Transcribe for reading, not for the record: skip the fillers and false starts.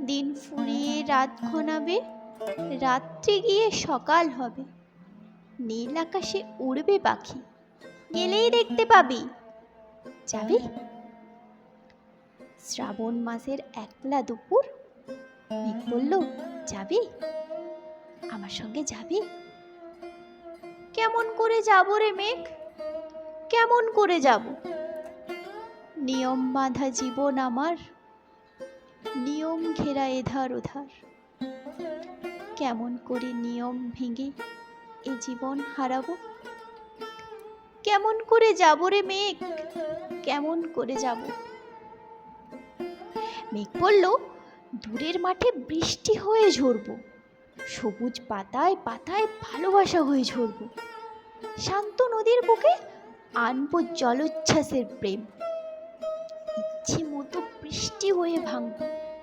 দিন ফুরিয়ে রাত ঘনাবে, রাত্রি গিয়ে সকাল হবে, নীল আকাশে উড়বে পাখি, গেলেই দেখতে পাবি। যাবি? শ্রাবণ মাসের একলা দুপুর, মেঘ বলল, যাবি? আমার সঙ্গে যাবি? কেমন করে যাব রে মেঘ, কেমন করে যাব? নিয়ম বাঁধা জীবন আমার, নিয়ম ঘেরা এধার ওধার। কেমন করে নিয়ম ভেঙে এ জীবন হারাবো? কেমন করে যাব রে মেঘ, কেমন করে যাব? মেঘ বলল, দূরের মাঠে বৃষ্টি হয়ে ঝরবো, সবুজ পাতায় পাতায় ভালোবাসা হয়ে ঝরবো, শান্ত নদীর বুকে আনবো জলোচ্ছ্বাসের প্রেম, ইচ্ছে মতো বৃষ্টি হয়ে ভাঙবো,